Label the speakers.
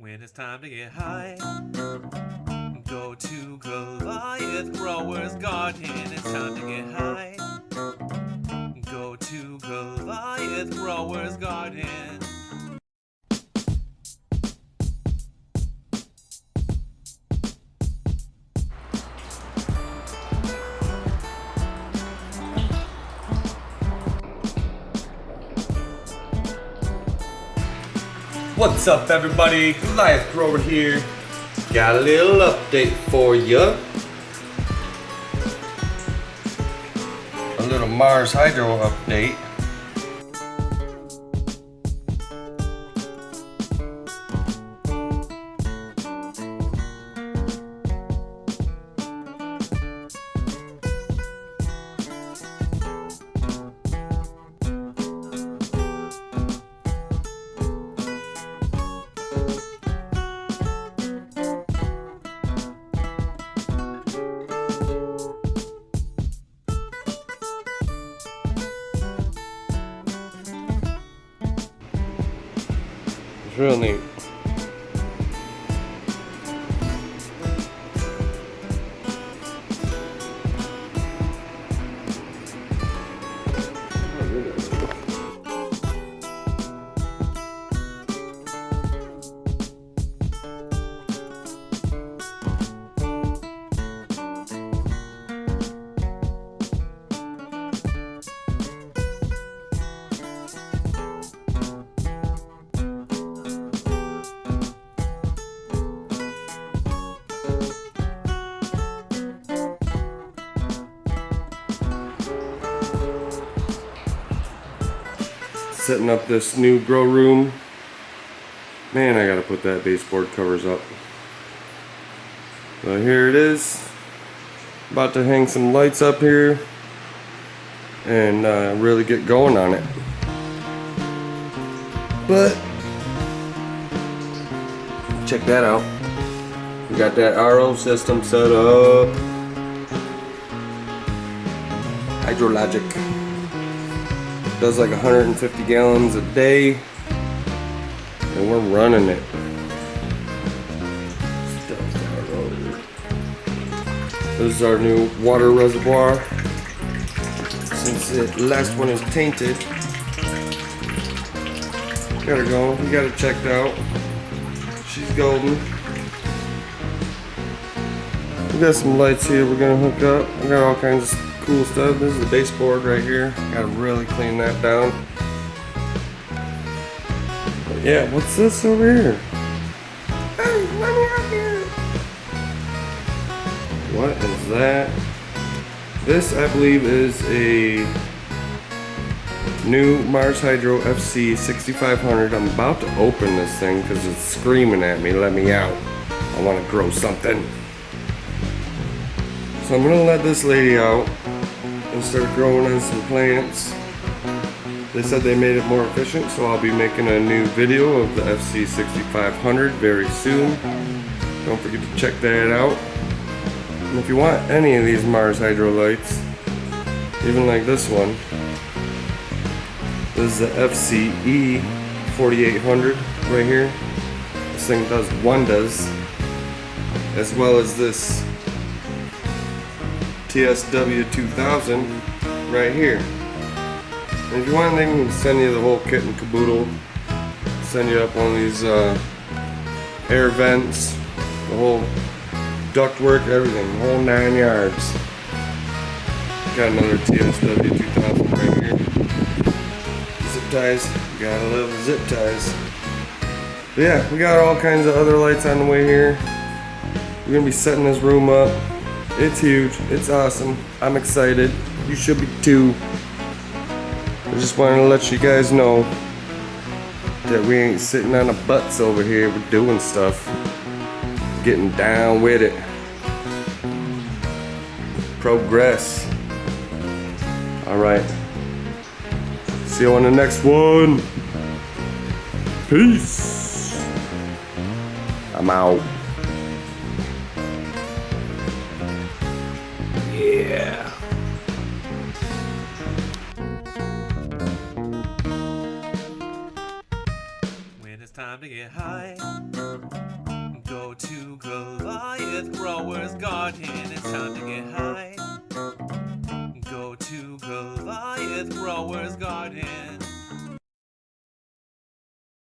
Speaker 1: When it's time to get high, go to Goliath Grower's Garden. It's time to get high. Go to Goliath Grower's Garden.
Speaker 2: What's up, everybody? Goliath Grower here. Got a little update for you. A little Mars Hydro update. It's real neat. Setting up this new grow room. Man, I gotta put that baseboard covers up. So here it is. About to hang some lights up here and really get going on it. But check that out. We got that RO system set up. Hydrologic. Does like 150 gallons a day, and we're running it. This is our new water reservoir. Since the last one is tainted, got her going. We got it checked out. She's golden. We got some lights here we're gonna hook up. We got all kinds of cool stuff. This is the baseboard right here. Gotta really clean that down. But yeah, what's this over here? Hey, let me out here. What is that? This, I believe, is a new Mars Hydro FC 6500. I'm about to open this thing because it's screaming at me, let me out. I want to grow something. So I'm gonna let this lady out and start growing in some plants. They said they made it more efficient, so I'll be making a new video of the FC 6500 very soon. Don't forget to check that out. And if you want any of these Mars Hydro lights, even like this one, this is the FCE 4800 right here. This thing does wonders, as well as this TSW 2000 right here. And if you want, they can send you the whole kit and caboodle. Send you up one of these air vents, the whole ductwork, everything, the whole 9 yards. Got another TSW 2000 right here. Zip ties, gotta love the zip ties. But yeah, we got all kinds of other lights on the way here. We're gonna be setting this room up. It's huge. It's awesome. I'm excited. You should be too. I just wanted to let you guys know that we ain't sitting on our butts over here. We're doing stuff. Getting down with it. Progress. Alright. See you on the next one. Peace. I'm out. Yeah.
Speaker 1: When it's time to get high, Goliath Growers Garden. It's time to get high. Go to Goliath Growers Garden.